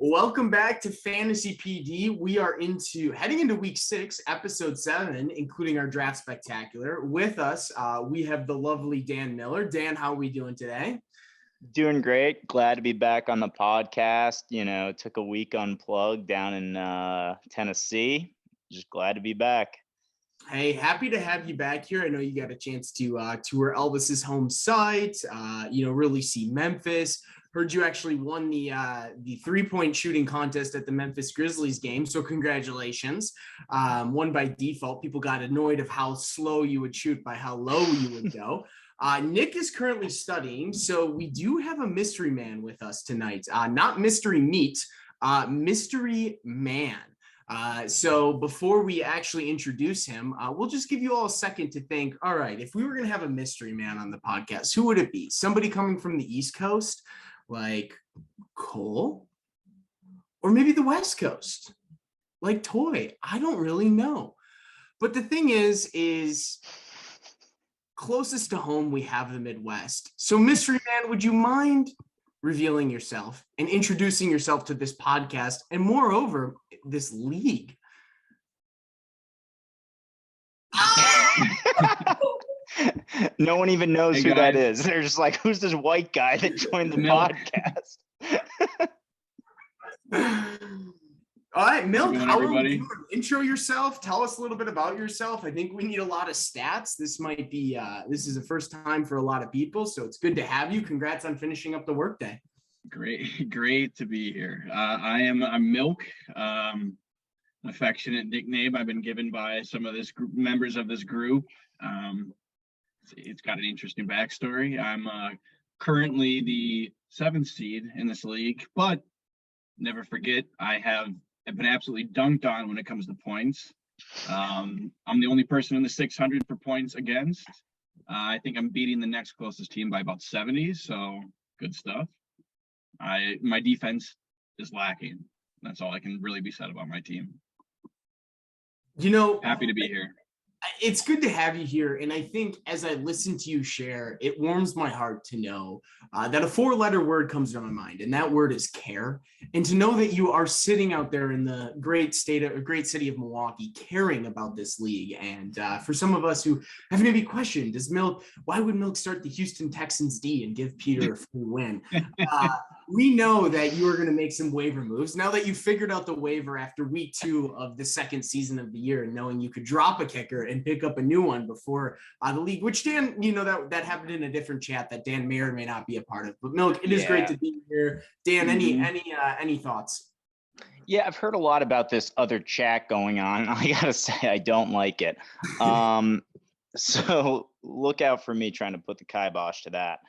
Welcome back to Fantasy PD. We are heading into week 6, episode 7, including our draft spectacular. With us, we have the lovely Dan Miller. Dan, how are we doing today? Doing great. Glad to be back on the podcast. Took a week unplugged down in Tennessee. Just glad to be back. Hey, happy to have you back here. I know you got a chance to tour Elvis's home site, really see Memphis. Heard you actually won the 3-point shooting contest at the Memphis Grizzlies game, so congratulations. Won by default. People got annoyed of how slow you would shoot by how low you would go. Nick is currently studying, so we do have a mystery man with us tonight. Not mystery meat, mystery man. So before we actually introduce him, we'll just give you all a second to think, all right, if we were going to have a mystery man on the podcast, who would it be? Somebody coming from the East Coast, like Cole? Or maybe the West Coast, like Toy? I don't really know. But the thing is closest to home, we have the Midwest. So mystery man, would you mind revealing yourself and introducing yourself to this podcast and moreover this league? No one even knows who that is. They're just like, who's this white guy that joined the podcast? All right, Milk, how are we doing? Intro yourself. Tell us a little bit about yourself. I think we need a lot of stats. This might be this is the first time for a lot of people, so it's good to have you. Congrats on finishing up the workday. Great to be here. I'm Milk, an affectionate nickname I've been given by some of this members of this group. It's got an interesting backstory. I'm currently the 7th seed in this league, but never forget, I've been absolutely dunked on when it comes to points. I'm the only person in the 600 for points against. I think I'm beating the next closest team by about 70, so good stuff. My defense is lacking. That's all I can really be said about my team. Happy to be here. It's good to have you here. And I think as I listen to you share, it warms my heart to know that a 4-letter word comes to my mind, and that word is care. And to know that you are sitting out there in the great city of Milwaukee, caring about this league. And for some of us who have maybe questioned, why would Milk start the Houston Texans D and give Peter a free win? We know that you are going to make some waiver moves. Now that you figured out the waiver after week 2 of the second season of the year, and knowing you could drop a kicker and pick up a new one before the league, which Dan, that happened in a different chat that Dan may or may not be a part of. But Milk, it is great to be here. Dan, any thoughts? Yeah, I've heard a lot about this other chat going on. I gotta say, I don't like it. So look out for me trying to put the kibosh to that.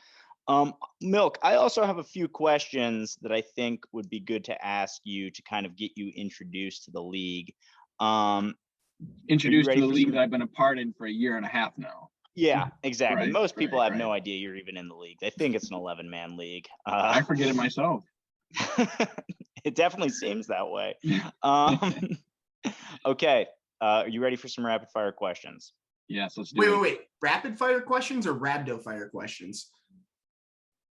Milk, I also have a few questions that I think would be good to ask you to kind of get you introduced to the league. Introduced to the league that I've been a part in for a year and a half now. Yeah, exactly. Most people have no idea you're even in the league. They think it's an 11-man league. I forget it myself. It definitely seems that way. Okay, are you ready for some rapid fire questions? Yes, let's do it. Wait. Rapid fire questions or Rabdo fire questions?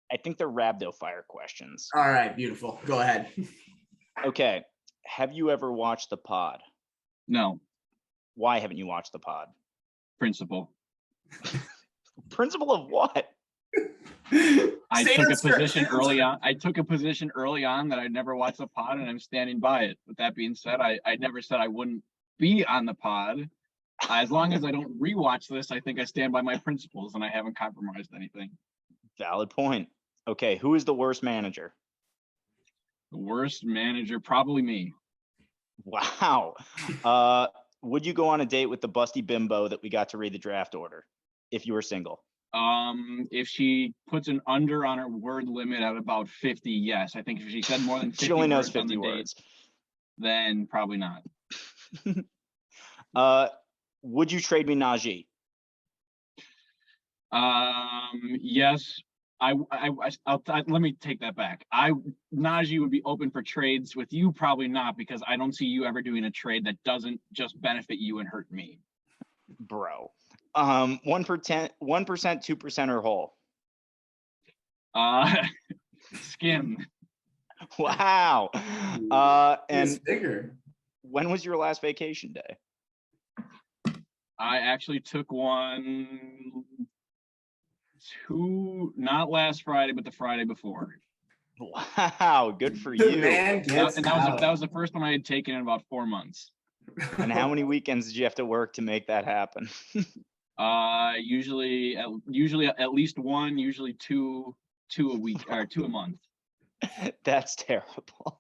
I think they're Rabdo fire questions. All right, beautiful. Go ahead. Okay. Have you ever watched the pod? No. Why haven't you watched the pod? Principle. Principle of what? I took a position early on that I'd never watched the pod, and I'm standing by it. With that being said, I never said I wouldn't be on the pod. As long as I don't rewatch this, I think I stand by my principles, and I haven't compromised anything. Valid point. Okay, who is the worst manager? The worst manager, probably me. Wow. Would you go on a date with the busty bimbo that we got to read the draft order if you were single? If she puts an under on her word limit at about 50, yes. I think if she said more than 50 she only knows words 50 on the words. Date, then probably not. Would you trade me Najee? Yes. Let me take that back. Najee would be open for trades with you, probably not, because I don't see you ever doing a trade that doesn't just benefit you and hurt me. Bro. 1%, 2%, or whole? Skim. Wow. It's And bigger. when was your last vacation day? I actually took one not last Friday, but the Friday before. Wow, good for The you. man gets And out. that was the first one I had taken in about 4 months. And how many weekends did you have to work to make that happen? Usually at least one, usually two a week or 2 a month. That's terrible.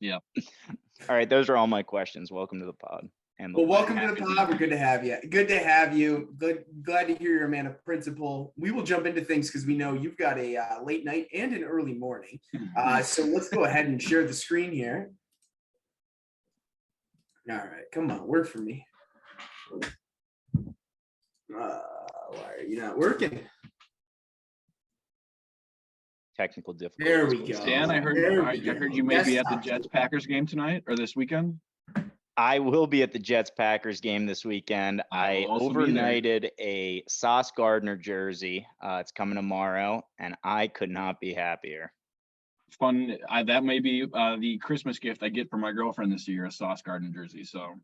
Yep. All right, those are all my questions. Welcome to the pod. And Well, welcome to Happy the to be pod. We're here. good to have you. Good to have you. Glad to hear you're a man of principle. We will jump into things because we know you've got a late night and an early morning. So let's go ahead and share the screen here. All right, come on, work for me. Why are you not working? technical difficulties. There we go. Dan, I heard you may be at the Desktop. Jets Packers game tonight or this weekend. I will be at the Jets Packers game this weekend. I will also be there. overnighted a Sauce Gardner jersey. It's coming tomorrow, and I could not be happier. Fun. That may be the Christmas gift I get for my girlfriend this year, a Sauce Gardner jersey. So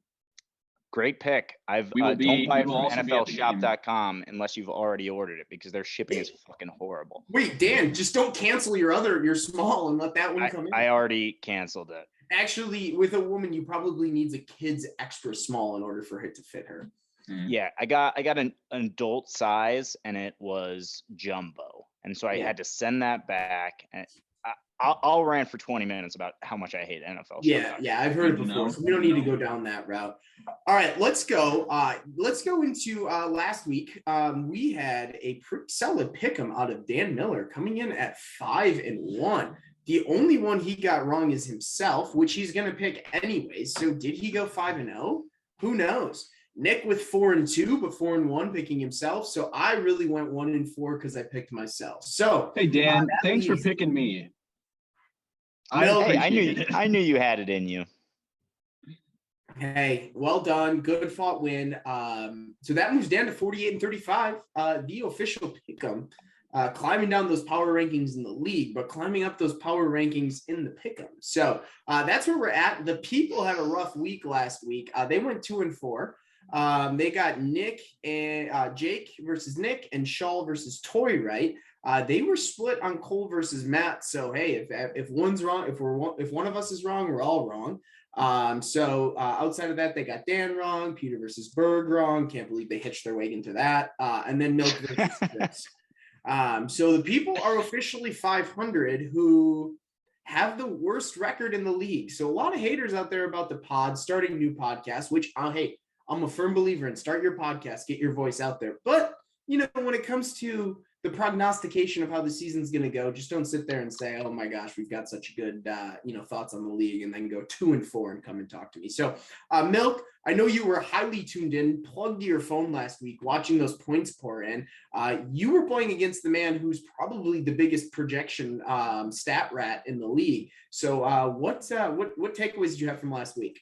Great pick. We will Don't buy we it will from also be at the game. NFLshop.com unless you've already ordered it because their shipping is fucking horrible. Wait, Dan, just don't cancel your small and let that one come in. I already canceled it. Actually, with a woman, you probably needs a kid's extra small in order for it to fit her. Yeah, I got an adult size and it was jumbo, and so I had to send that back. And I'll rant for 20 minutes about how much I hate NFL. Yeah, I've heard it before, so we don't need to go down that route. All right, let's go. Let's go into last week. We had a pretty solid pick'em out of Dan Miller coming in at 5-1. The only one he got wrong is himself, which he's going to pick anyways. So did he go 5-0? Who knows? Nick with 4-2, but 4-1 picking himself. So I really went 1-4 because I picked myself. So hey Dan, thanks for picking me. I knew you had it in you. Hey, well done. Good fought win. So that moves down to 48-35. The official pick'em. Climbing down those power rankings in the league, but climbing up those power rankings in the pick'em. So that's where we're at. The people had a rough week last week. They went 2-4. They got Nick and Jake versus Nick and Shaw versus Toy, right? They were split on Cole versus Matt. So hey, if one's wrong, if one of us is wrong, we're all wrong. So outside of that, they got Dan wrong, Peter versus Berg wrong. Can't believe they hitched their way into that. And then Milk versus Chris. So the people are officially 500 who have the worst record in the league. So a lot of haters out there about the pod, starting new podcasts, which hey, I'm a firm believer in. Start your podcast, get your voice out there. But, when it comes to the prognostication of how the season's going to go, just don't sit there and say, oh my gosh, we've got such good, thoughts on the league, and then go 2-4 and come and talk to me. So Milk, I know you were highly tuned in, plugged to your phone last week, watching those points pour in. You were playing against the man who's probably the biggest projection stat rat in the league. So what takeaways did you have from last week?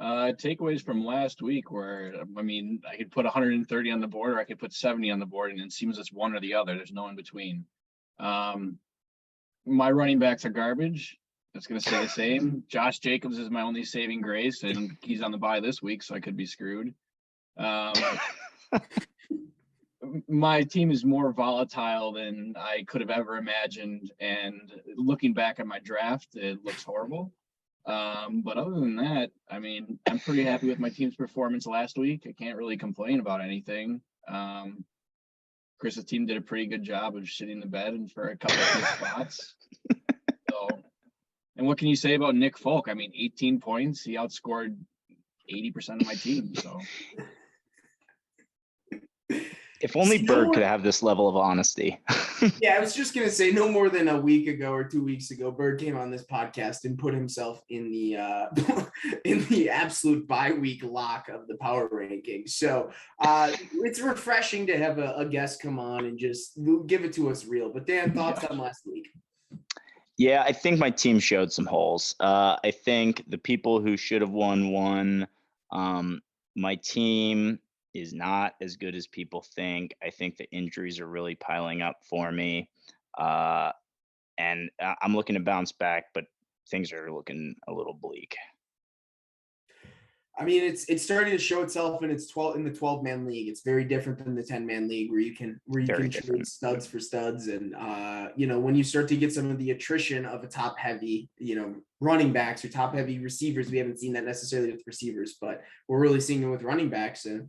Takeaways from last week where, I could put 130 on the board or I could put 70 on the board, and it seems it's one or the other. There's no in between. My running backs are garbage. That's going to stay the same. Josh Jacobs is my only saving grace, and he's on the bye this week, so I could be screwed. My team is more volatile than I could have ever imagined, and looking back at my draft, it looks horrible. But other than that, I'm pretty happy with my team's performance last week. I can't really complain about anything. Chris's team did a pretty good job of shitting the bed and for a couple of good spots. So, and what can you say about Nick Folk? 18 points. He outscored 80% of my team. So. If only Berg could have this level of honesty. Yeah, I was just going to say, no more than a week ago or 2 weeks ago, Berg came on this podcast and put himself in the in the absolute bye-week lock of the power rankings. So it's refreshing to have a guest come on and just give it to us real. But Dan, thoughts on last week? Yeah, I think my team showed some holes. I think the people who should have won. My team is not as good as people think. I think the injuries are really piling up for me. and I'm looking to bounce back, but things are looking a little bleak. I mean, it's starting to show itself in its 12-man league. It's very different than the 10-man league where you can Very trade different. studs for studs. And when you start to get some of the attrition of a top heavy, running backs or top heavy receivers, we haven't seen that necessarily with receivers, but we're really seeing it with running backs. And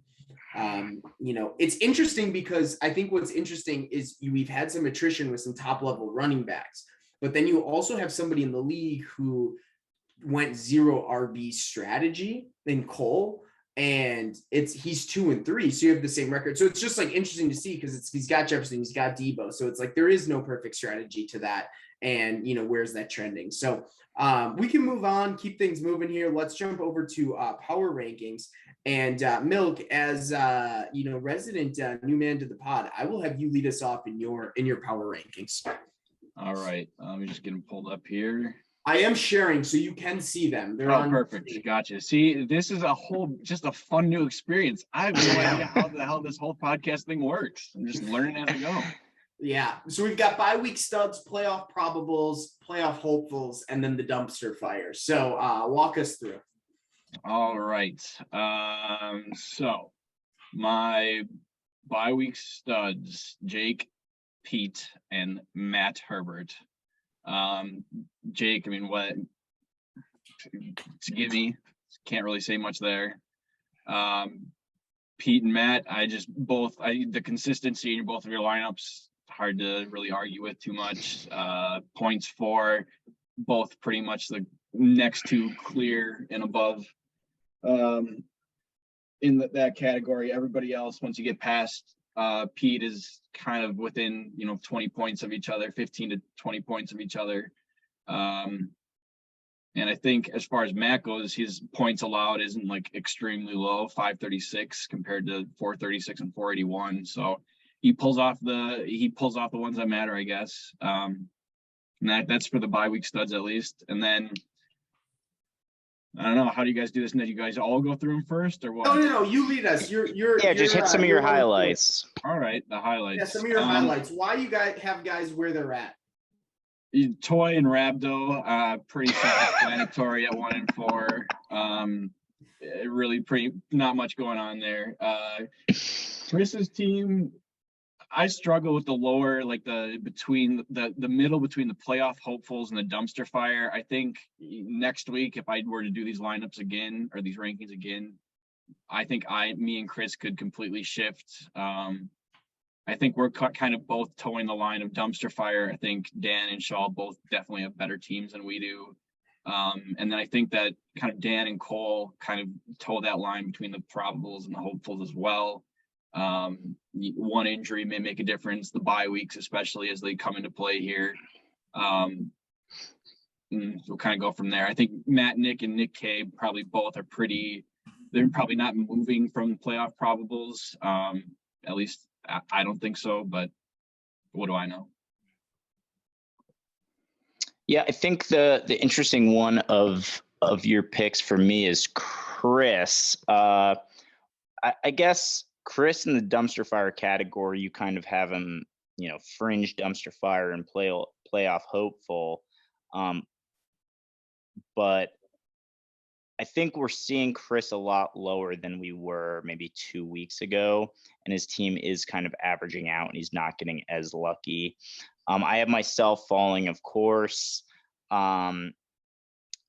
it's interesting because I think what's interesting is we've had some attrition with some top level running backs, but then you also have somebody in the league who went 0 RB strategy in Cole, and he's 2-3, so you have the same record. So it's just like interesting to see because he's got Jefferson, he's got Debo, so it's like there is no perfect strategy to that. And where's that trending? So we can move on, keep things moving here. Let's jump over to power rankings. And Milk, as resident new man to the pod, I will have you lead us off in your power rankings. All right, let me just get them pulled up here. I am sharing, so you can see them. They're on. Perfect. Gotcha. See, this is just a fun new experience. I have no idea how the hell this whole podcast thing works. I'm just learning as I go. Yeah. So we've got bye-week studs, playoff probables, playoff hopefuls, and then the dumpster fire. So walk us through. All right. So my bye-week studs, Jake, Pete, and Matt Herbert. Jake, I mean, what to give me, can't really say much there. Pete and Matt, the consistency in both of your lineups, hard to really argue with too much. Points for both pretty much the next two clear and above. In that category, everybody else, once you get past Pete, is kind of within 20 points of each other, 15 to 20 points of each other. And I think as far as Matt goes, his points allowed isn't like extremely low, 536 compared to 436 and 481. So he pulls off the ones that matter, I guess. And that's for the bye week studs at least. And then I don't know, how do you guys do this? Do you guys all go through them first or what? No, you lead us. Just hit some of your highlights. All right, the highlights. Yeah, some of your highlights. Why you guys have guys where they're at? Toy and Rabdo, pretty self-explanatory at 1 and 4. Really not much going on there. Chris's team, I struggle with the lower, like the middle between the playoff hopefuls and the dumpster fire. I think next week, if I were to do these lineups again or these rankings again, I think me and Chris could completely shift. I think we're kind of both towing the line of dumpster fire. I think Dan and Shaw both definitely have better teams than we do. And then I think that kind of Dan and Cole kind of toe that line between the probables and the hopefuls as well. One injury may make a difference, the bye weeks, especially as they come into play here. We'll kind of go from there. I think Matt, Nick, and Nick K probably both are they're probably not moving from playoff probables. At least I don't think so, but what do I know? Yeah, I think the interesting one of your picks for me is Chris. I guess Chris in the dumpster fire category, you kind of have him, fringe dumpster fire and playoff hopeful. But I think we're seeing Chris a lot lower than we were maybe 2 weeks ago, and his team is kind of averaging out and he's not getting as lucky. I have myself falling, of course, and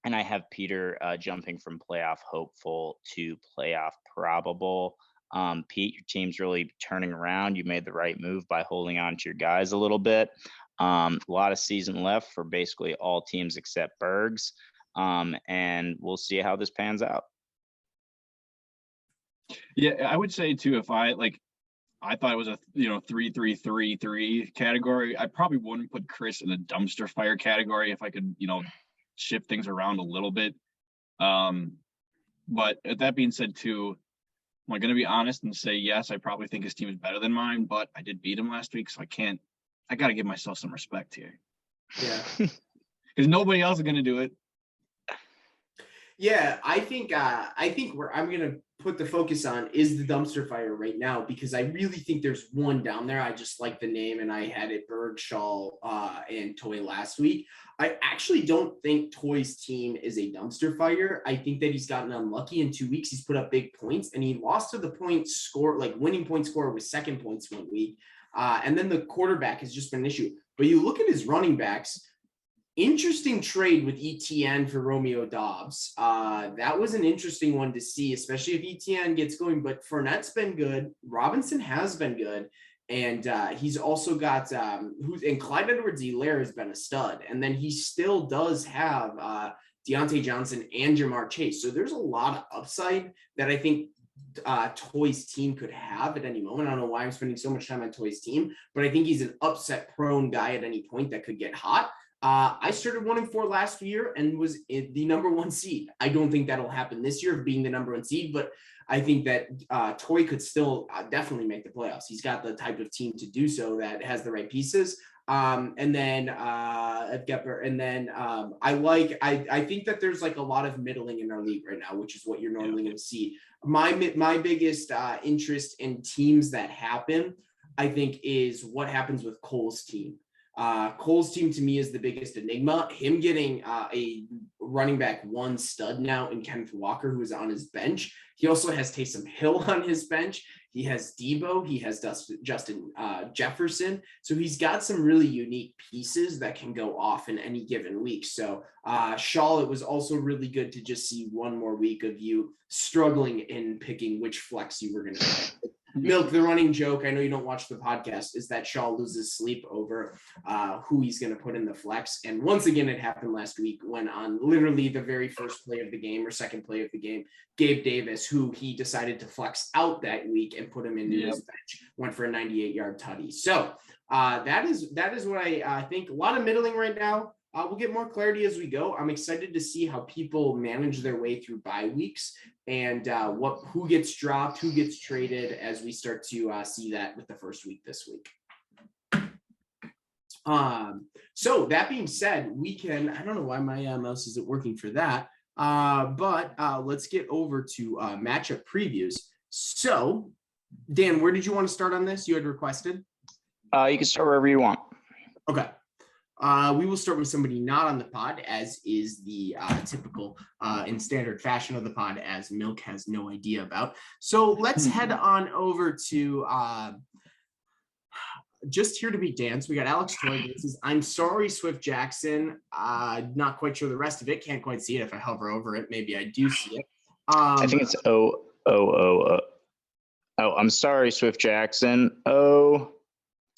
I have Peter jumping from playoff hopeful to playoff probable. Pete, your team's really turning around. You made the right move by holding on to your guys a little bit. A lot of season left for basically all teams except Bergs. And we'll see how this pans out. Yeah, I would say too, if I thought it was a 3-3-3-3 category, I probably wouldn't put Chris in the dumpster fire category if I could, shift things around a little bit. But that being said too, am I going to be honest and say, yes, I probably think his team is better than mine, but I did beat him last week, so I got to give myself some respect here. Yeah. Because nobody else is going to do it. Yeah, I think I'm gonna put the focus on is the dumpster fire right now, because I really think there's one down there. I just like the name, and I had it Berg, Shaw, and Toy last week. I actually don't think Toy's team is a dumpster fire. I think that he's gotten unlucky in 2 weeks. He's put up big points, and he lost to the point score, like winning point score with second points 1 week. And then the quarterback has just been an issue. But you look at his running backs. Interesting trade with ETN for Romeo Dobbs. That was an interesting one to see, especially if ETN gets going. But Fournette's been good. Robinson has been good. And he's also got and Clyde Edwards-Helaire has been a stud. And then he still does have Deontay Johnson and Jamar Chase. So there's a lot of upside that I think Toy's team could have at any moment. I don't know why I'm spending so much time on Toy's team, but I think he's an upset prone guy at any point that could get hot. I started 1-4 last year and was the number 1 seed. I don't think that'll happen this year of being the number 1 seed, but I think that Toy could still definitely make the playoffs. He's got the type of team to do so that has the right pieces. I think that there's like a lot of middling in our league right now, which is what you're normally going to see. My biggest interest in teams that happen, I think, is what happens with Cole's team. Cole's team to me is the biggest enigma. Him getting a running back 1 stud now in Kenneth Walker, who is on his bench. He also has Taysom Hill on his bench. He has Debo. He has Justin Jefferson. So he's got some really unique pieces that can go off in any given week. So Shaw, it was also really good to just see one more week of you struggling in picking which flex you were going to pick. Milk, the running joke, I know you don't watch the podcast, is that Shaw loses sleep over who he's going to put in the flex. And once again, it happened last week when on literally the very first play of the game or second play of the game, Gabe Davis, who he decided to flex out that week and put him into his bench, went for a 98-yard tutty. So that is what I think. A lot of middling right now. We'll get more clarity as we go. I'm excited to see how people manage their way through bye weeks and who gets dropped, who gets traded as we start to see that with the first week this week. So that being said, I don't know why my mouse isn't working for that, but let's get over to matchup previews. So, Dan, where did you want to start on this? You had requested? You can start wherever you want. Okay. We will start with somebody not on the pod, as is the typical in standard fashion of the pod, as Milk has no idea about. So let's head on over to just here to beat Dan. So we got Alex Toy. This is I'm sorry, Swift Jackson. Not quite sure the rest of it. Can't quite see it. If I hover over it, maybe I do see it. I think it's oh, I'm sorry, Swift Jackson. Oh.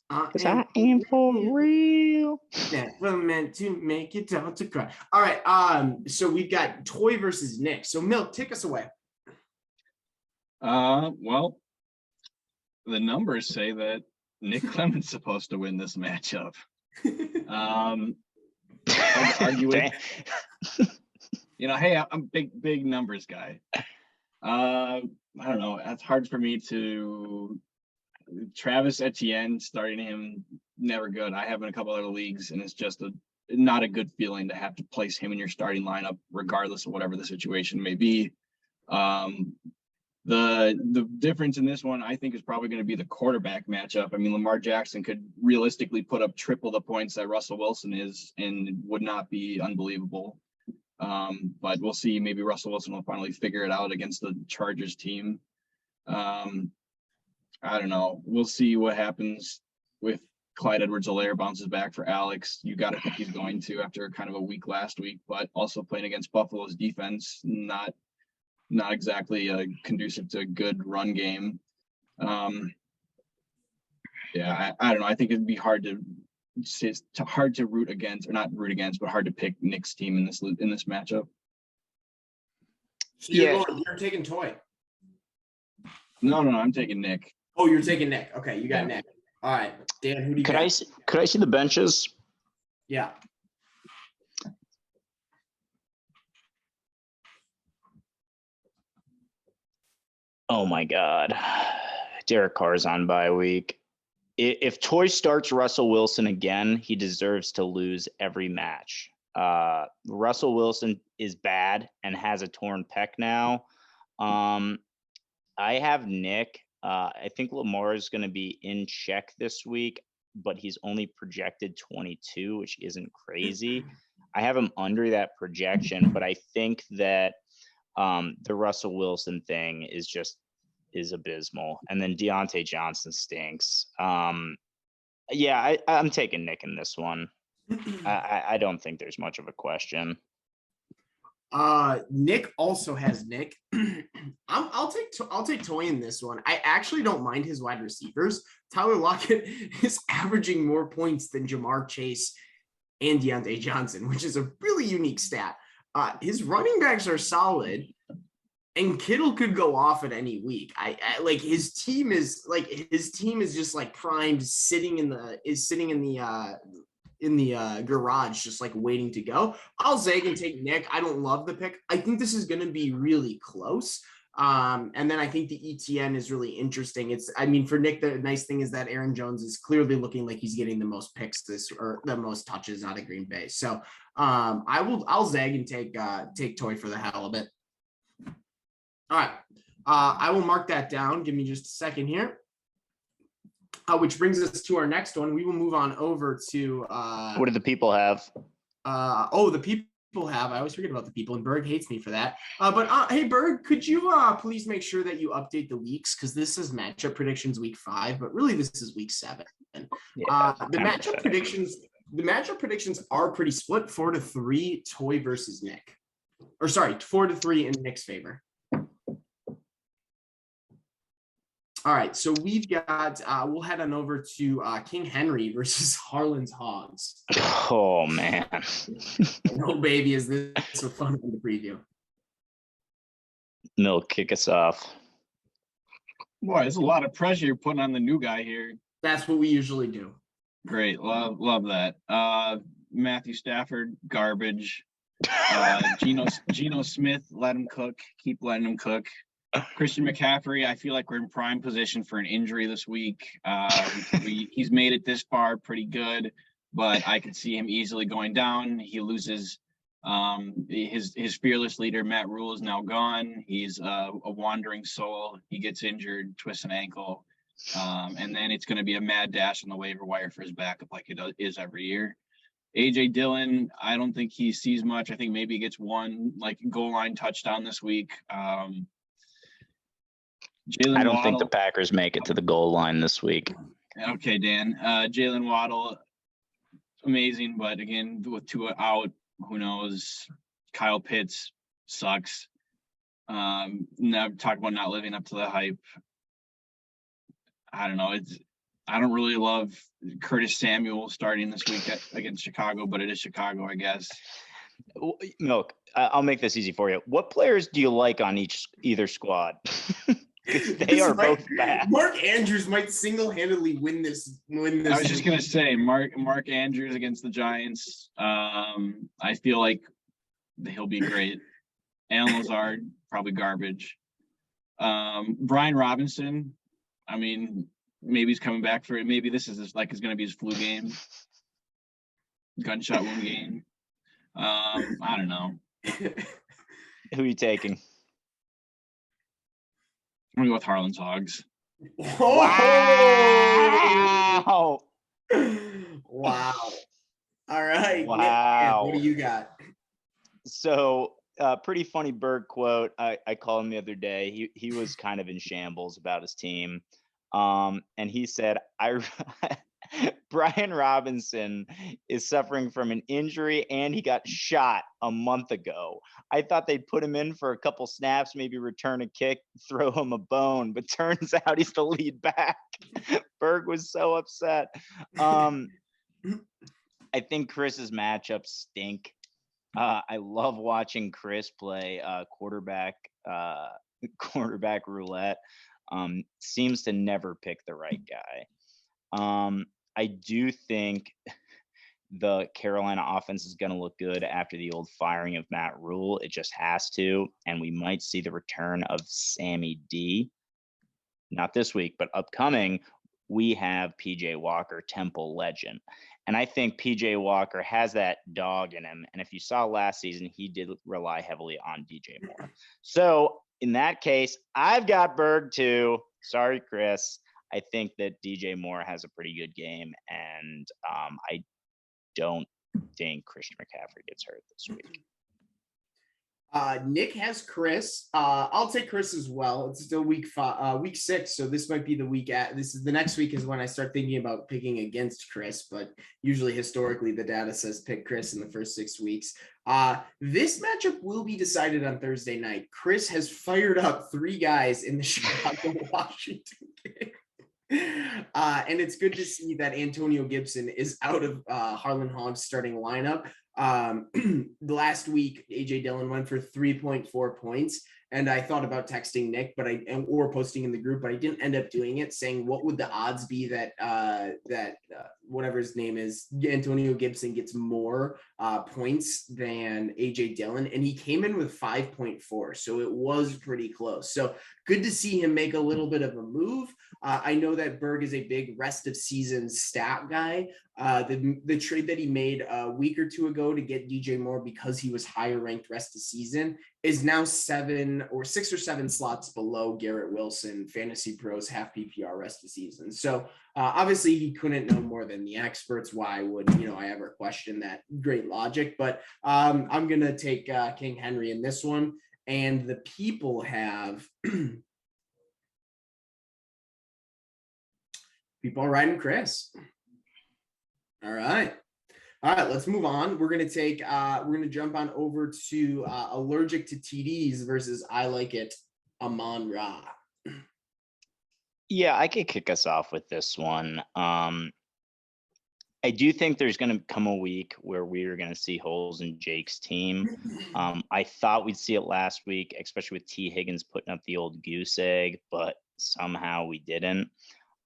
Because I am for real. Never meant to make it down to cry. All right. So we've got Toy versus Nick. So Milk, take us away. Well, the numbers say that Nick Clement's supposed to win this matchup. Argue with, hey, I'm big numbers guy. I don't know. It's hard for me to. Travis Etienne, starting him, never good. I have in a couple other leagues, and it's just not a good feeling to have to place him in your starting lineup, regardless of whatever the situation may be. The difference in this one, I think, is probably going to be the quarterback matchup. I mean, Lamar Jackson could realistically put up triple the points that Russell Wilson is, and it would not be unbelievable. But we'll see. Maybe Russell Wilson will finally figure it out against the Chargers team. I don't know. We'll see what happens with Clyde Edwards-Helaire bounces back for Alex. You got to think he's going to after kind of a week last week, but also playing against Buffalo's defense, not exactly conducive to a good run game. I don't know. I think it'd be hard to root against, or not root against, but hard to pick Nick's team in this matchup. So you're taking Toy. No, I'm taking Nick. Oh, you're taking Nick. Okay, you got Nick. All right, Dan, who do you got? Could I see the benches? Yeah. Oh my God, Derek Carr's on bye week. If Toy starts Russell Wilson again, he deserves to lose every match. Russell Wilson is bad and has a torn pec now. I have Nick. I think Lamar is going to be in check this week, but he's only projected 22, which isn't crazy. I have him under that projection, but I think that the Russell Wilson thing is abysmal, and then Deontay Johnson stinks. Yeah, I'm taking Nick in this one. I don't think there's much of a question. Nick also has Nick. I'll take Toy in this one. I actually don't mind his wide receivers. Tyler Lockett is averaging more points than Jamar Chase and Deontay Johnson, which is a really unique stat. His running backs are solid, and Kittle could go off at any week. I like his team is just like primed, sitting in the garage, just like waiting to go. I'll zag and take Nick. I don't love the pick. I think this is going to be really close. And then I think the ETN is really interesting. For Nick, the nice thing is that Aaron Jones is clearly looking like he's getting the most picks or the most touches out of Green Bay. So I'll zag and take Toy for the hell of it. All right. I will mark that down. Give me just a second here. Which brings us to our next one. We will move on over to what do the people have? The people have. I always forget about the people, and Berg hates me for that. But hey, Berg, could you please make sure that you update the weeks, because this is matchup predictions week 5, but really this is week 7. And the matchup predictions are pretty split: 4-3 Toy versus Nick, or sorry, 4-3 in Nick's favor. All right, so we've got, we'll head on over to King Henry versus Harlan's Hogs. Oh, man. No, baby, is this a fun one to preview? Milk, kick us off. Boy, there's a lot of pressure you're putting on the new guy here. That's what we usually do. Great, love that. Matthew Stafford, garbage. Geno Smith, let him cook. Keep letting him cook. Christian McCaffrey, I feel like we're in prime position for an injury this week. He's made it this far pretty good, but I could see him easily going down. He loses his fearless leader, Matt Rule, is now gone. He's a wandering soul. He gets injured, twists an ankle, and then it's going to be a mad dash on the waiver wire for his backup like it is every year. AJ Dillon, I don't think he sees much. I think maybe he gets one like goal line touchdown this week. I don't think the Packers make it to the goal line this week. Okay, Dan. Jalen Waddle, amazing, but again, with Tua out, who knows? Kyle Pitts sucks. Now talk about not living up to the hype. I don't know. I don't really love Curtis Samuel starting this week against Chicago, but it is Chicago, I guess. Milk, I'll make this easy for you. What players do you like on either squad? They are both bad. Mark Andrews might single-handedly win this. I was just gonna say Mark Andrews against the Giants. I feel like he'll be great. Alan Lazard, probably garbage. Brian Robinson, I mean, maybe he's coming back for it. Maybe this is going to be his flu game, gunshot wound game. I don't know. Who are you taking? I'm gonna go with Harlan's Hogs. Wow! Wow! All right. Wow! Nick, what do you got? So, pretty funny Berg quote. I called him the other day. He was kind of in shambles about his team, and he said, Brian Robinson is suffering from an injury and he got shot a month ago. I thought they'd put him in for a couple snaps, maybe return a kick, throw him a bone, but turns out he's the lead back. Berg was so upset. I think Chris's matchups stink. I love watching Chris play quarterback roulette. Seems to never pick the right guy. I do think the Carolina offense is going to look good after the old firing of Matt Rule. It just has to. And we might see the return of Sammy D. Not this week, but upcoming, we have PJ Walker, Temple legend. And I think PJ Walker has that dog in him. And if you saw last season, he did rely heavily on DJ Moore. So in that case, I've got Berg too. Sorry, Chris. I think that DJ Moore has a pretty good game, and I don't think Christian McCaffrey gets hurt this week. Nick has Chris. I'll take Chris as well. It's still week 6, so this might be the week this is the next week is when I start thinking about picking against Chris, but usually historically the data says pick Chris in the first 6 weeks. This matchup will be decided on Thursday night. Chris has fired up 3 guys in the Chicago Washington game. And it's good to see that Antonio Gibson is out of Harlan Hogg's starting lineup. Last week, AJ Dillon went for 3.4 points, and I thought about texting Nick, or posting in the group, but I didn't end up doing it, saying what would the odds be that whatever his name is, Antonio Gibson gets more points than AJ Dillon, and he came in with 5.4, so it was pretty close. So good to see him make a little bit of a move. I know that Berg is a big rest of season stat guy. The trade that he made a week or 2 ago to get DJ Moore because he was higher ranked rest of season is now 6 or 7 slots below Garrett Wilson, Fantasy Pros half PPR rest of season. So obviously he couldn't know more than the experts. Why would I ever question that great logic? But I'm gonna take King Henry in this one, and the people have. People are riding Chris. All right, let's move on. We're gonna jump on over to allergic to TDs versus I like it, Amon Ra. Yeah, I could kick us off with this one. I do think there's going to come a week where we are going to see holes in Jake's team. I thought we'd see it last week, especially with T. Higgins putting up the old goose egg, but somehow we didn't.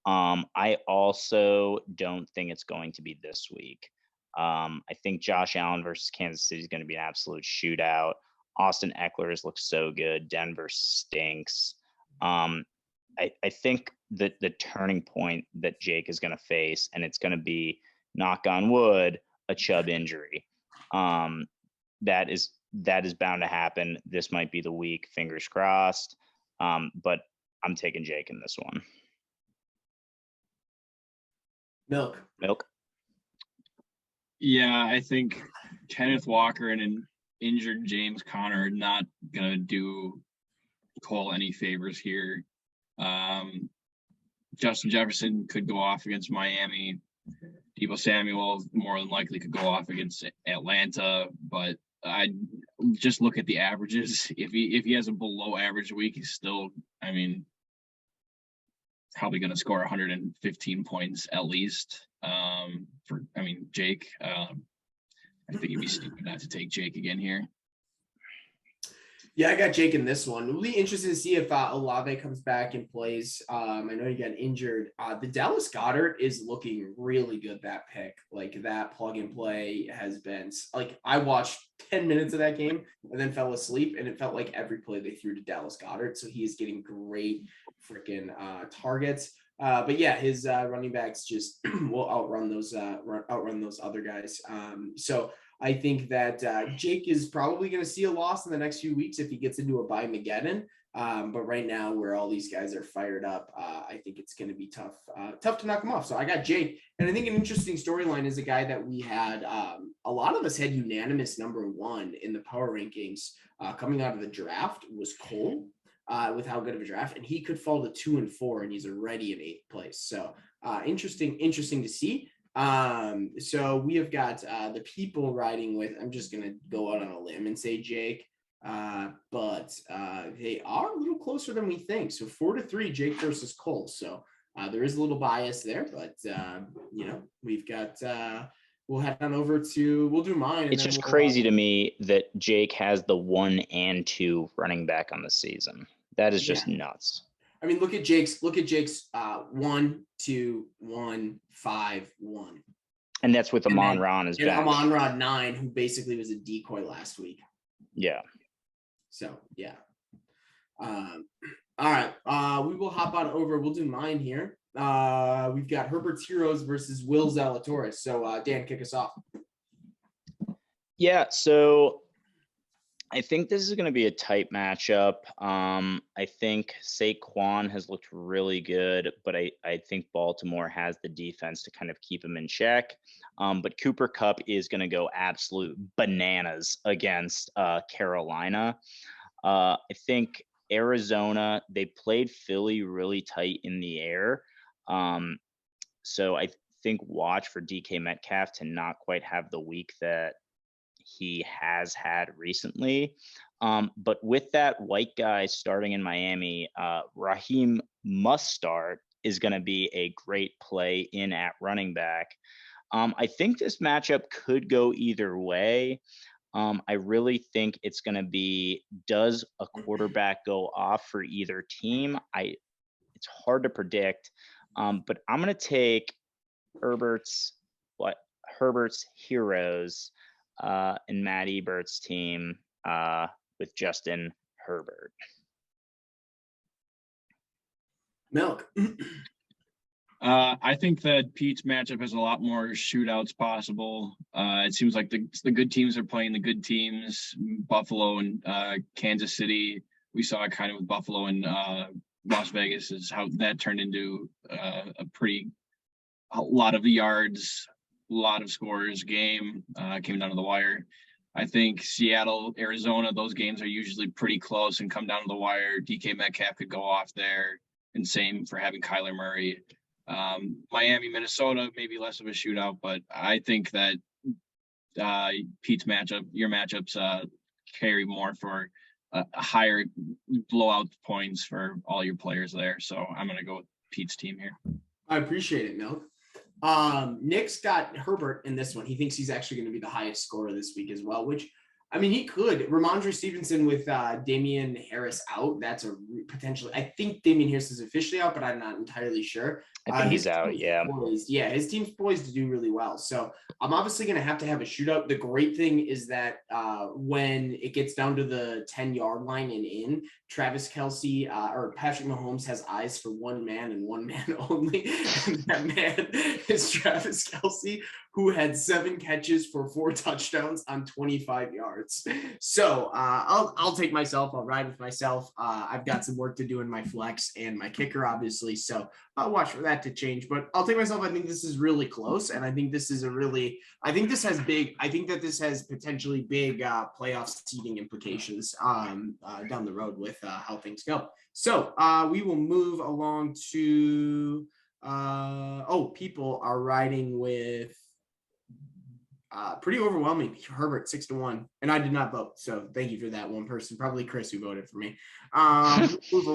I also don't think it's going to be this week. I think Josh Allen versus Kansas City is going to be an absolute shootout. Austin Eckler has looked so good. Denver stinks. I think that the turning point that Jake is going to face, and it's going to be, knock on wood, a Chubb injury. That is bound to happen. This might be the week, fingers crossed. But I'm taking Jake in this one. Milk. Yeah, I think Kenneth Walker and an injured James Conner are not going to do Cole any favors here. Justin Jefferson could go off against Miami. Deebo Samuel more than likely could go off against Atlanta, but I just look at the averages. If he has a below average week, he's still, probably going to score 115 points at least. Jake. I think it'd be stupid not to take Jake again here. Yeah, I got Jake in this one. We'll be interested to see if Olave comes back and plays. I know he got injured. The Dallas Goedert is looking really good, that pick. Like, that plug and play has been like, I watched 10 minutes of that game and then fell asleep, and it felt like every play they threw to Dallas Goedert. So he is getting great freaking targets. But yeah, his running backs just will outrun those other guys. So I think that Jake is probably going to see a loss in the next few weeks if he gets into a bye Mageddon. But right now, where all these guys are fired up, I think it's going to be tough to knock him off. So I got Jake. And I think an interesting storyline is a guy that we had, a lot of us had unanimous number 1 in the power rankings coming out of the draft was Cole. With how good of a draft, and he could fall to 2 and 4, and he's already in 8th place. So interesting to see. So we have got the people riding with, I'm just going to go out on a limb and say Jake, but they are a little closer than we think. So 4-3, Jake versus Cole. So there is a little bias there, but we've got, we'll head on over to, we'll do mine. It's just crazy to me that Jake has the 1 and 2 running back on the season. That is just nuts. Look at Jake's 1, 2, 1, 5, 1. And that's with Amon Ra on his bench. Amon Ra 9, who basically was a decoy last week. Yeah. So, yeah. All right. We will hop on over. We'll do mine here. We've got Herbert's Heroes versus Will Zalatoris. So, Dan, kick us off. Yeah, so I think this is going to be a tight matchup. I think Saquon has looked really good, but I think Baltimore has the defense to kind of keep him in check. But Cooper Kupp is going to go absolute bananas against Carolina. I think Arizona, they played Philly really tight in the air. So I think watch for DK Metcalf to not quite have the week that he has had recently. But with that white guy starting in Miami, Raheem Mustard is going to be a great play in at running back. I think this matchup could go either way. I really think it's going to be, does a quarterback go off for either team? It's hard to predict, but I'm going to take Herbert's heroes and Matt Ebert's team with Justin Herbert. Milk. I think that Pete's matchup has a lot more shootouts possible. It seems like the good teams are playing the good teams. Buffalo and Kansas City. We saw it kind of with Buffalo and Las Vegas is how that turned into a lot of yards, a lot of scores game, came down to the wire. I think Seattle, Arizona, those games are usually pretty close and come down to the wire. DK Metcalf could go off there, and same for having Kyler Murray. Miami, Minnesota, maybe less of a shootout, but I think that Pete's matchup, your matchups carry more for a higher blowout points for all your players there. So I'm going to go with Pete's team here. I appreciate it, Milk. Nick's got Herbert in this one. He thinks he's actually going to be the highest scorer this week as well, which, I mean, he could. Ramondre Stevenson with Damian Harris out. That's a potentially. I think Damian Harris is officially out, but I'm not entirely sure. I think he's out. Yeah. His team's poised to do really well. So I'm obviously going to have a shootout. The great thing is that when it gets down to the 10-yard line and in, Travis Kelce or Patrick Mahomes has eyes for one man and one man only. And that man is Travis Kelce, who had 7 catches for 4 touchdowns on 25 yards. So I'll take myself. I'll ride with myself. I've got some work to do in my flex and my kicker, obviously. So I'll watch for that to change. But I'll take myself. I think this is really close, and I think this is I think that this has potentially big playoff seeding implications down the road with how things go. So we will move along to people are riding with pretty overwhelming Herbert 6-1, and I did not vote, so thank you for that one person, probably Chris, who voted for me. We'll move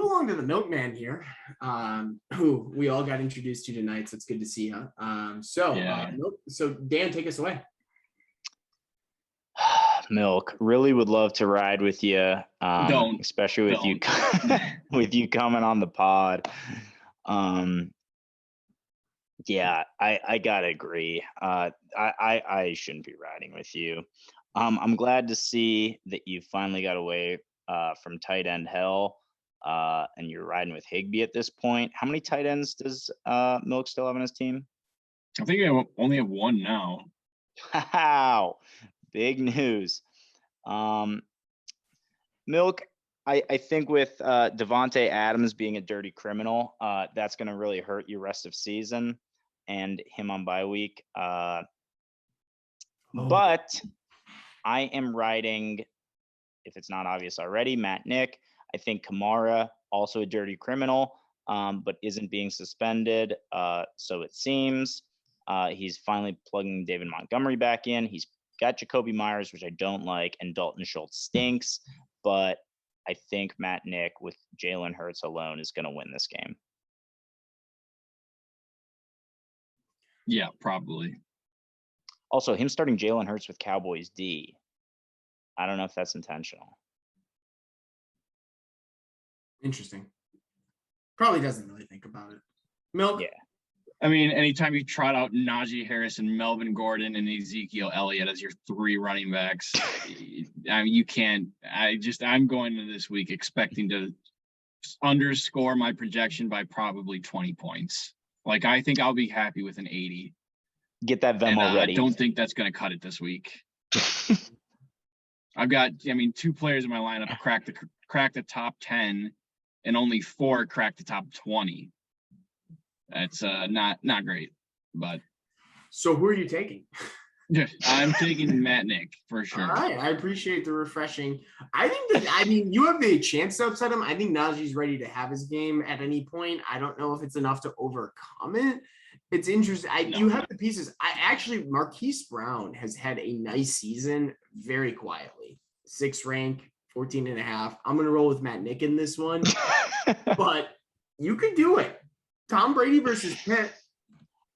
along to the Milkman here, who we all got introduced to tonight, so it's good to see you. So Dan, take us away. Milk, really would love to ride with you, especially with you with you coming on the pod. Yeah, I gotta agree. I shouldn't be riding with you. I'm glad to see that you finally got away from tight end hell, and you're riding with Higbee at this point. How many tight ends does Milk still have on his team? I think I only have one now. Wow, big news. Milk, I think with Devontae Adams being a dirty criminal, that's going to really hurt your rest of season and him on bye week. But I am riding, if it's not obvious already, Matt Nick. I think Kamara, also a dirty criminal, but isn't being suspended. So it seems he's finally plugging David Montgomery back in. He's got Jacoby Myers, which I don't like, and Dalton Schultz stinks. But I think Matt Nick with Jalen Hurts alone is going to win this game. Yeah, probably. Also, him starting Jalen Hurts with Cowboys D. I don't know if that's intentional. Interesting. Probably doesn't really think about it. Milk? Yeah. I mean, anytime you trot out Najee Harris and Melvin Gordon and Ezekiel Elliott as your 3 running backs, I mean, you can't. I'm going into this week expecting to underscore my projection by probably 20 points. Like, I think I'll be happy with an 80. Get that Venmo ready. I don't think that's going to cut it this week. I've got, two players in my lineup crack the top 10, and only 4 crack the top 20. That's not great, but. So who are you taking? I'm taking Matt Nick for sure. All right, I appreciate the refreshing. I think you have the chance to upset him. I think Najee's ready to have his game at any point. I don't know if it's enough to overcome it. It's interesting. You have the pieces. Marquise Brown has had a nice season very quietly. 6th rank, 14.5. I'm going to roll with Matt Nick in this one, but you could do it. Tom Brady versus Pitt.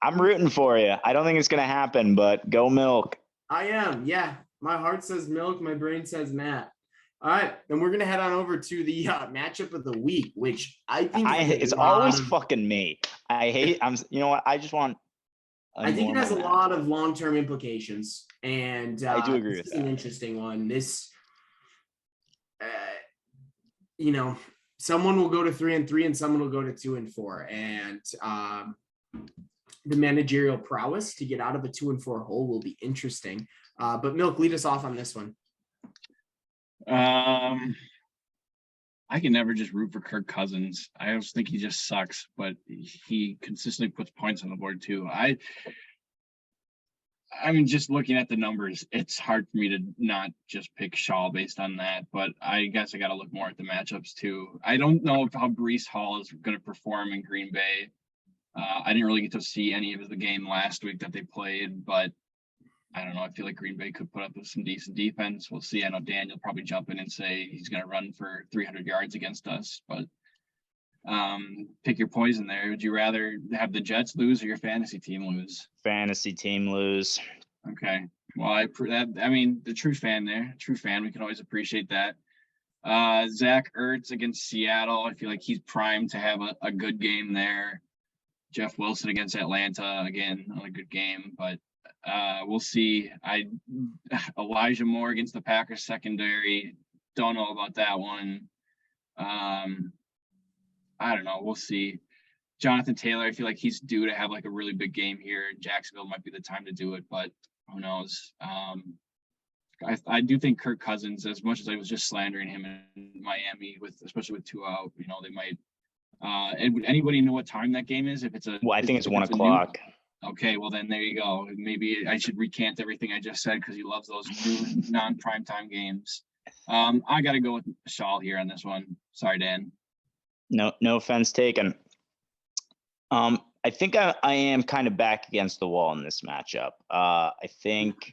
I'm rooting for you. I don't think it's going to happen, but go Milk. I am. Yeah. My heart says Milk. My brain says Matt. All right. Then we're going to head on over to the matchup of the week, which I think it's always fucking me. You know what? I just want. I think it has a lot of long-term implications. And I do agree with this that. is an interesting one. This, someone will go to 3-3 and someone will go to 2-4. And, the managerial prowess to get out of a 2-4 hole will be interesting. But Milk, lead us off on this one. I can never just root for Kirk Cousins. I always think he just sucks, but he consistently puts points on the board too. Just looking at the numbers, it's hard for me to not just pick Shaw based on that, but I guess I got to look more at the matchups too. I don't know how Breece Hall is going to perform in Green Bay. I didn't really get to see any of the game last week that they played, but I don't know. I feel like Green Bay could put up with some decent defense. We'll see. I know Dan will probably jump in and say he's going to run for 300 yards against us, but pick your poison there. Would you rather have the Jets lose or your fantasy team lose? Fantasy team lose. Okay. Well, the true fan there, we can always appreciate that. Zach Ertz against Seattle. I feel like he's primed to have a good game there. Jeff Wilson against Atlanta, again, another good game, but we'll see. Elijah Moore against the Packers secondary. Don't know about that one. I don't know. We'll see. Jonathan Taylor, I feel like he's due to have like a really big game here. Jacksonville might be the time to do it, but who knows? I do think Kirk Cousins, as much as I was just slandering him in Miami, especially with 2 out, they might. And would anybody know what time that game is? I think it's 1 o'clock. Okay, well then there you go. Maybe I should recant everything I just said because he loves those new non-primetime games. I got to go with Shaw here on this one. Sorry, Dan. No offense taken. I think I am kind of back against the wall in this matchup. I think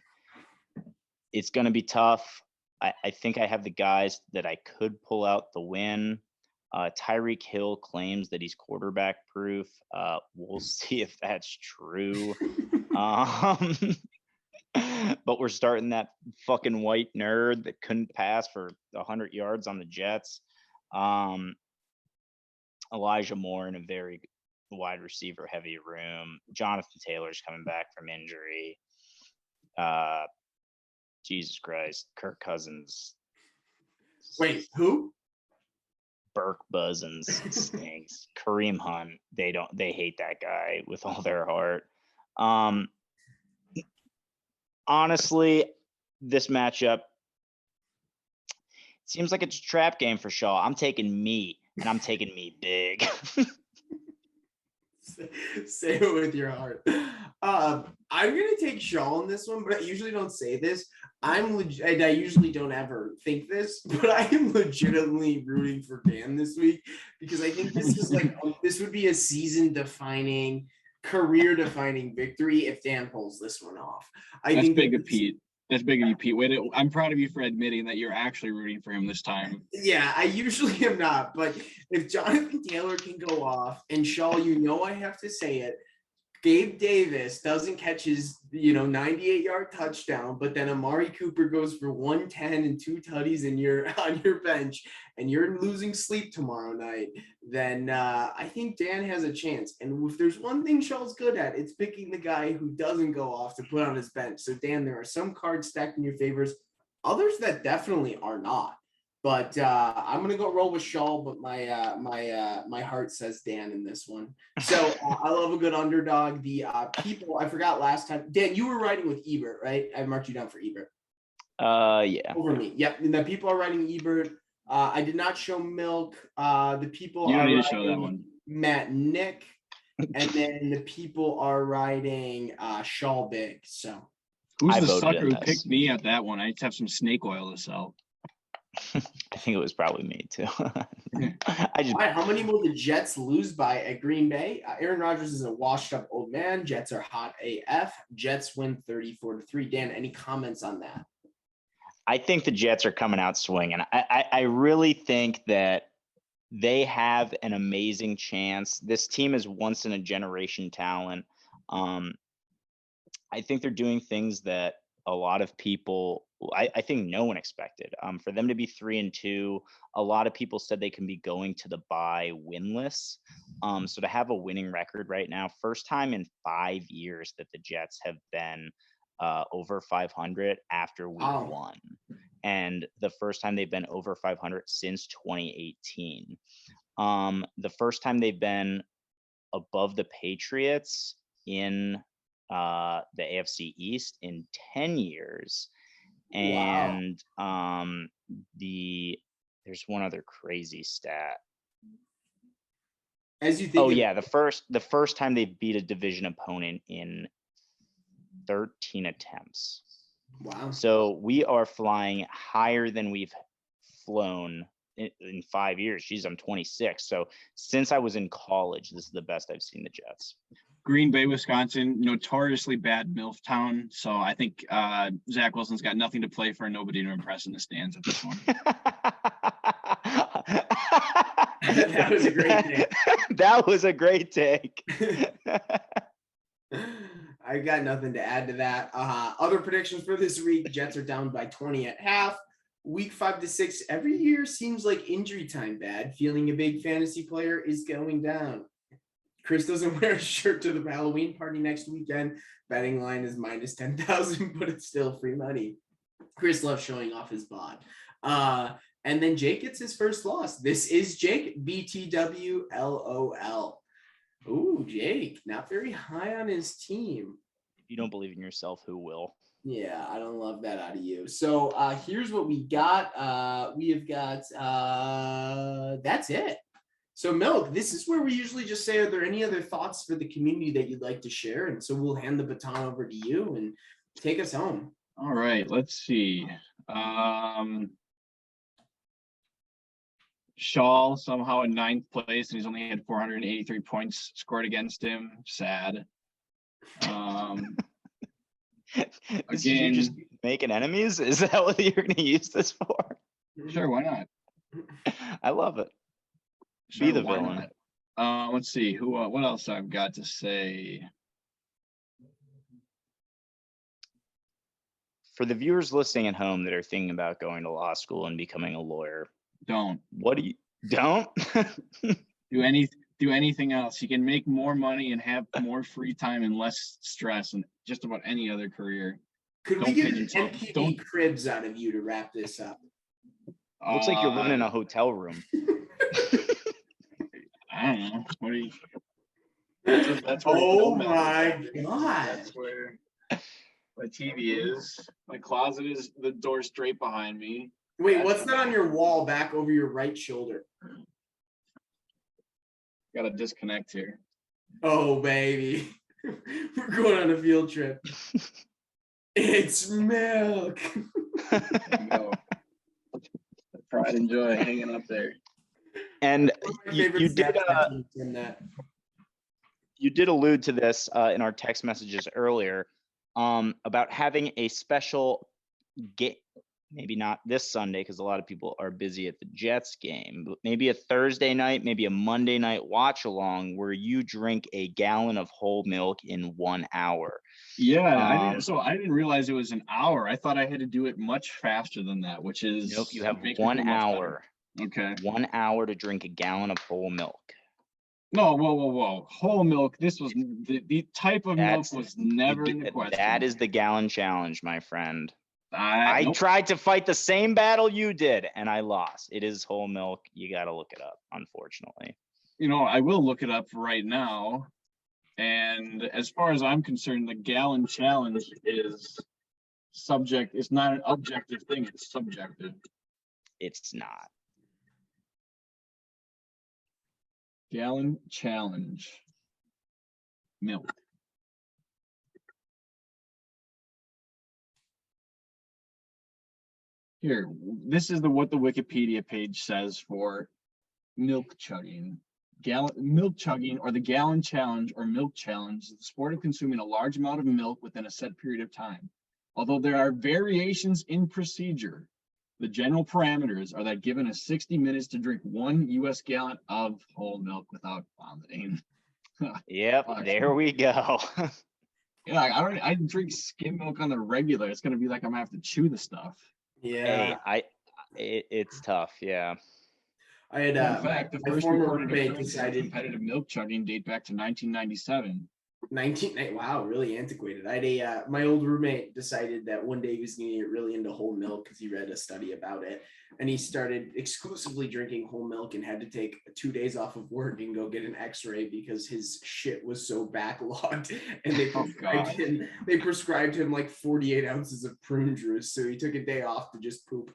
it's going to be tough. I think I have the guys that I could pull out the win. Tyreek Hill claims that he's quarterback proof. We'll see if that's true. But we're starting that fucking white nerd that couldn't pass for 100 yards on the Jets. Elijah Moore in a very wide receiver heavy room. Jonathan Taylor's coming back from injury. Jesus Christ. Kirk Cousins. Wait, who? Burke Buzzins stinks. Kareem Hunt, they hate that guy with all their heart. Honestly, this matchup seems like it's a trap game for Shaw. I'm taking me, and I'm taking me big. Say it with your heart. I'm gonna take Shaw on this one, but I usually don't say this. I usually don't ever think this, but I am legitimately rooting for Dan this week because I think this is this would be a season-defining, career-defining victory if Dan pulls this one off. That's big of Pete. That's big of you, Pete. I'm proud of you for admitting that you're actually rooting for him this time. Yeah, I usually am not, but if Jonathan Taylor can go off and Shaw, I have to say it, Gabe Davis doesn't catch his, 98-yard touchdown, but then Amari Cooper goes for 110 and 2 tutties and you're on your bench and you're losing sleep tomorrow night, then I think Dan has a chance. And if there's one thing Shaw's good at, it's picking the guy who doesn't go off to put on his bench. So Dan, there are some cards stacked in your favors, others that definitely are not. But I'm gonna go roll with Shaw, but my heart says Dan in this one. So I love a good underdog. The people I forgot last time. Dan, you were riding with Ebert, right? I marked you down for Ebert. Yeah. Over me. Yep. And the people are writing Ebert. I did not show Milk. The people You don't are need to show that writing one. Matt Nick. And then the people are writing Shaw Big. So Who's I the voted sucker in who this. picked me at that one? I just have some snake oil to sell. I think it was probably me too. I just all right, how many will the Jets lose by at Green Bay? Aaron Rodgers is a washed up old man. Jets are hot AF. Jets win 34-3. Dan, any comments on that? I think the Jets are coming out swinging. I really think that they have an amazing chance. This team is once in a generation talent. I think they're doing things that a lot of people, I think no one expected. For them to be 3-2, a lot of people said they can be going to the bye winless. So to have a winning record right now, first time in 5 years that the Jets have been over 500 after week Wow. 1. And the first time they've been over 500 since 2018. The first time they've been above the Patriots in the AFC East in 10 years. And there's one other crazy stat. As you think Oh yeah, the first time they beat a division opponent in 13 attempts. Wow. So we are flying higher than we've flown in 5 years. Geez, I'm 26. So since I was in college, this is the best I've seen the Jets. Green Bay, Wisconsin, notoriously bad MILF town. So I think Zach Wilson's got nothing to play for and nobody to impress in the stands at this one. That was a great take. That was a great take. I got nothing to add to that. Other predictions for this week: Jets are down by 20 at half. Week 5 to 6 every year seems like injury time bad. Feeling a big fantasy player is going down. Chris doesn't wear a shirt to the Halloween party next weekend. Betting line is minus 10,000, but it's still free money. Chris loves showing off his bod. And then Jake gets his first loss. This is Jake, BTWLOL. Ooh, Jake, not very high on his team. If you don't believe in yourself, who will? Yeah, I don't love that out of you. So here's what we got. We have got, that's it. So Milk, this is where we usually just say, are there any other thoughts for the community that you'd like to share? And so we'll hand the baton over to you and take us home. All right, let's see. Shaw somehow in 9th place, and he's only had 483 points scored against him. Sad. Again, you just making enemies? Is that what you're going to use this for? Sure, why not? I love it. Sure, Be the why villain. not? Let's see who. What else I've got to say? For the viewers listening at home that are thinking about going to law school and becoming a lawyer, Don't. What do you don't? do anything else. You can make more money and have more free time and less stress than just about any other career. Could we get an MPB cribs out of you to wrap this up? Looks like you're living in a hotel room. I don't know. What do you? That's where oh my god! That's where my TV is. My closet is the door straight behind me. Wait, what's that on your wall back over your right shoulder? Got to disconnect here. Oh baby, we're going on a field trip. It's Milk. Pride and joy hanging up there. And you did allude to this in our text messages earlier about having a special game. Maybe not this Sunday because a lot of people are busy at the Jets game, but maybe a Thursday night, maybe a Monday night watch along where you drink a gallon of whole milk in 1 hour. Yeah, I didn't realize it was an hour. I thought I had to do it much faster than that, which is nope, you have 1 hour. Okay. 1 hour to drink a gallon of whole milk. No, whoa. Whole milk. This was the type of milk was never in the question. That is the gallon challenge, my friend. Nope. Tried to fight the same battle you did, and I lost. It is whole milk. You got to look it up, unfortunately. You know, I will look it up right now. And as far as I'm concerned, the gallon challenge is subject. It's not an objective thing. It's subjective. It's not. Gallon challenge. Milk. Here, this is what the Wikipedia page says for milk chugging. Milk chugging, or the gallon challenge or milk challenge, is the sport of consuming a large amount of milk within a set period of time. Although there are variations in procedure, the general parameters are that given a 60 minutes to drink 1 US gallon of whole milk without vomiting. Yep, there we go. Yeah, I drink skim milk on the regular. It's gonna be like I'm gonna have to chew the stuff. Yeah. Hey, it's tough. Yeah. I had In fact, the my first former recorded roommate occurrence of decided competitive milk chugging date back to 1997. 19 wow, really antiquated. I had my old roommate decided that one day he was going to get really into whole milk because he read a study about it, and he started exclusively drinking whole milk and had to take 2 days off of work and go get an x-ray because his shit was so backlogged, and they prescribed him like 48 ounces of prune juice, so he took a day off to just poop.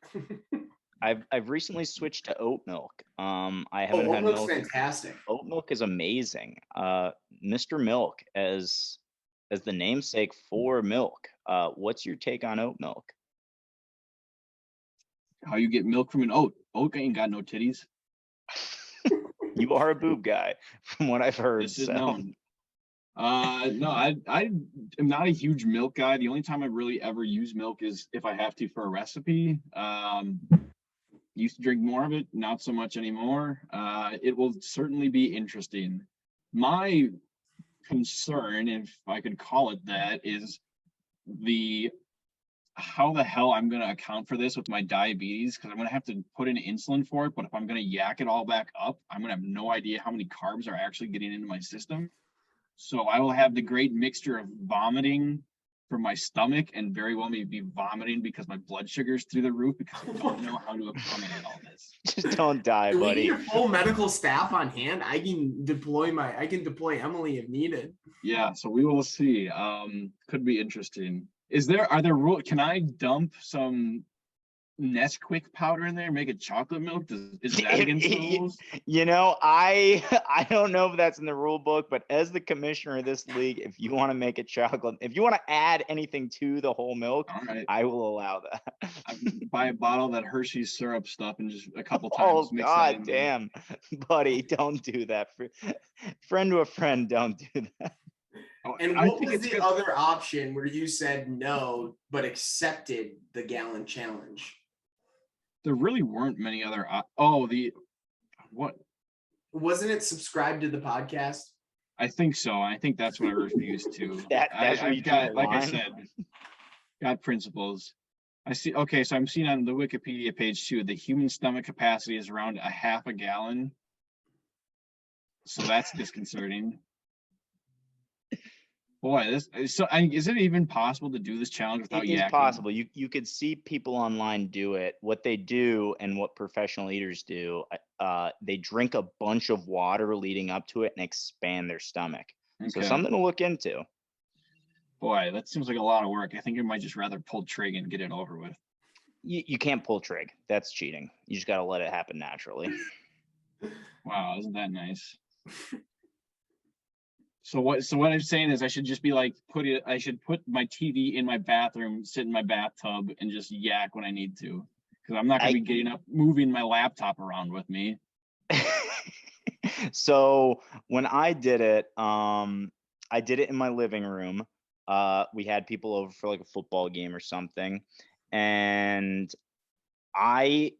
I've recently switched to oat milk. I haven't oat had milk's milk. fantastic. Oat milk is amazing. Mr. Milk, as the namesake for milk. What's your take on oat milk? How you get milk from an oat? Oat ain't got no titties. You are a boob guy, from what I've heard. This is known. No, I am not a huge milk guy. The only time I really ever use milk is if I have to for a recipe. Used to drink more of it, not so much anymore. It will certainly be interesting. My concern, if I could call it that, is how the hell I'm going to account for this with my diabetes, because I'm going to have to put in insulin for it. But if I'm going to yak it all back up, I'm going to have no idea how many carbs are actually getting into my system. So I will have the great mixture of vomiting from my stomach and very well maybe vomiting because my blood sugar's through the roof because I don't know how to accommodate all this. Just don't die, Do we buddy. need a full medical staff on hand? I can deploy Emily if needed. Yeah, so we will see. Could be interesting. Are there rules? Can I dump some Nesquik powder in there, make it chocolate milk? Is that against the rules? You know, I don't know if that's in the rule book, but as the commissioner of this league, if you want to make it chocolate, if you want to add anything to the whole milk, All right. I will allow that. I buy a bottle of that Hershey's syrup stuff and just a couple times mix that in. Damn, buddy, don't do that. Friend to a friend, don't do that. And what was the other option where you said no but accepted the gallon challenge? There really weren't many other. What? Wasn't it subscribe to the podcast? I think so. I think that's what I refused to. I've got, like I said, got principles. I see. Okay, so I'm seeing on the Wikipedia page too, the human stomach capacity is around a half a gallon. So that's disconcerting. Boy, is it even possible to do this challenge without yakking? It is possible. You could see people online do it. What they do and what professional eaters do, they drink a bunch of water leading up to it and expand their stomach. Okay. So something to look into. Boy, that seems like a lot of work. I think I might just rather pull trig and get it over with. You can't pull trig. That's cheating. You just got to let it happen naturally. Wow, isn't that nice? So what I'm saying is I should just be like I should put my TV in my bathroom, sit in my bathtub, and just yak when I need to. Because I'm not gonna be getting up, moving my laptop around with me. So when I did it in my living room. We had people over for like a football game or something. And I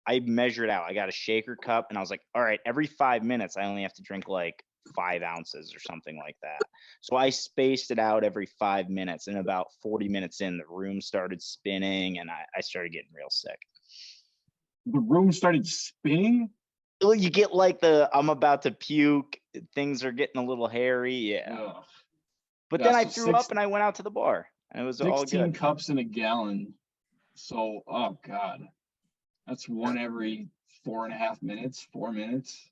measured out. I got a shaker cup and I was like, all right, every 5 minutes, I only have to drink like 5 ounces or something like that. So I spaced it out every 5 minutes, and about 40 minutes in, the room started spinning and I started getting real sick. The room started spinning? Well, you get like I'm about to puke. Things are getting a little hairy. Yeah. Ugh. But then I threw up and I went out to the bar. And it was all good. 16 cups in a gallon. So, oh God. That's one every 4.5 minutes, 4 minutes.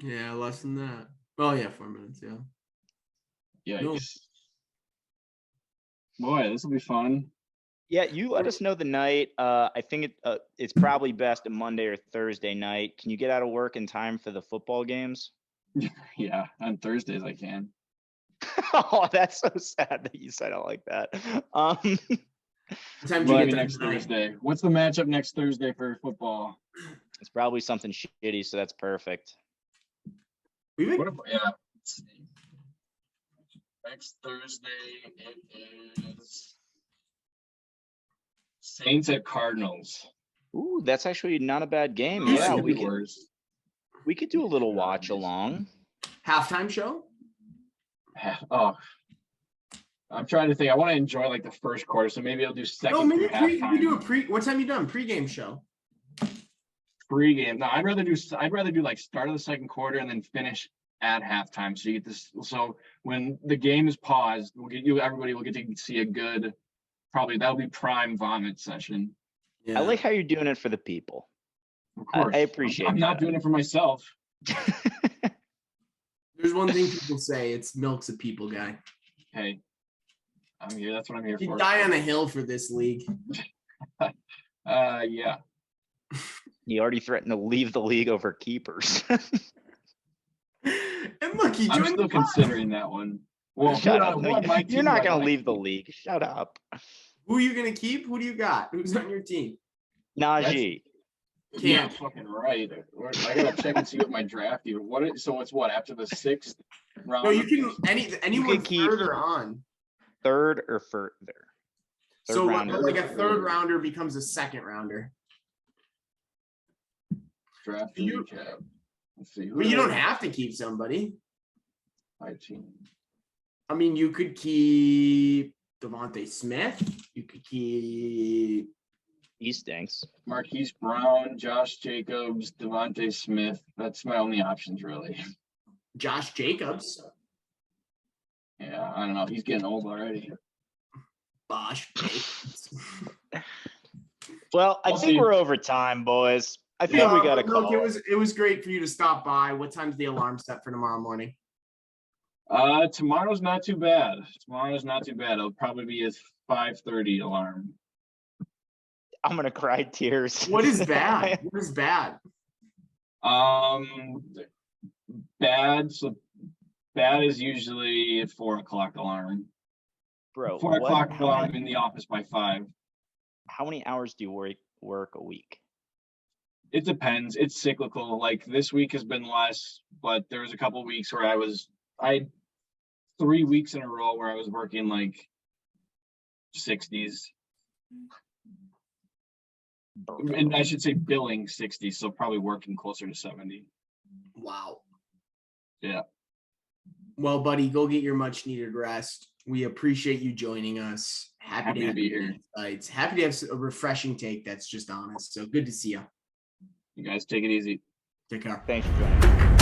Yeah, less than that. Oh yeah, 4 minutes. Yeah. Yikes. Boy, this will be fun. Yeah, you let us know the night. I think it's probably best a Monday or Thursday night. Can you get out of work in time for the football games? Yeah, on Thursdays I can. Oh, that's so sad that you said it like that. What time do Well, you I get mean done next tonight? Thursday. What's the matchup next Thursday for football? It's probably something shitty, so that's perfect. We've been What if, yeah. Let's see. Next Thursday it is Saints at Cardinals. Ooh, that's actually not a bad game. Who's Yeah, the we could do a little watch along. halftime show. Oh, I'm trying to think. I want to enjoy like the first quarter, so maybe I'll do second No, maybe through we halftime. do a what time you done? Pre-game show. Pre-game. No, I'd rather do like start of the second quarter and then finish at halftime. So you get this. So when the game is paused, everybody will get to see a good. Probably that'll be prime vomit session. Yeah. I like how you're doing it for the people. Of course, I appreciate I'm not that. doing it for myself. There's one thing people say: it's Milk's a people guy. Hey, I'm here. That's what I'm here You for. die on a hill for this league. Yeah. He already threatened to leave the league over keepers. And look, he I'm joined still the club. considering that one. Well, Shut up. No, you're team not do I going to like? leave the league. Shut up. Who are you gonna keep? Who do you got? Who's on your team? Najee. Yeah, Can't. fucking right. I gotta check and see what my draft even. So it's what after the 6th round? No, you can anyone keep- further on. Third or further. Third So rounder. like a third rounder becomes a second rounder. Draft You- recap. Let's see. But you don't have to keep somebody. My team. I mean, you could keep Devontae Smith. You could keep. He stinks. Marquise Brown, Josh Jacobs, Devontae Smith. That's my only options, really. Josh Jacobs. Yeah, I don't know. He's getting old already. Bosh. Jacobs. Well, I We'll think see. we're over time, boys. I think we got to Look, call. it was great for you to stop by. What time's the alarm set for tomorrow morning? Tomorrow's not too bad. It'll probably be a 5:30 alarm. I'm going to cry tears. What is bad? What is bad? Bad. So bad is usually a 4 o'clock alarm. Bro, 4 o'clock how alarm many- in the office by 5. How many hours do you work a week? It depends. It's cyclical. Like this week has been less, but there was a couple weeks where I had 3 weeks in a row where I was working like 60s. And I should say billing 60, so probably working closer to 70. Wow. Yeah. Well, buddy, go get your much needed rest. We appreciate you joining us. Happy to have be you here. insights. Happy to have a refreshing take that's just honest. So good to see you. You guys take it easy. Take care. Thanks for joining.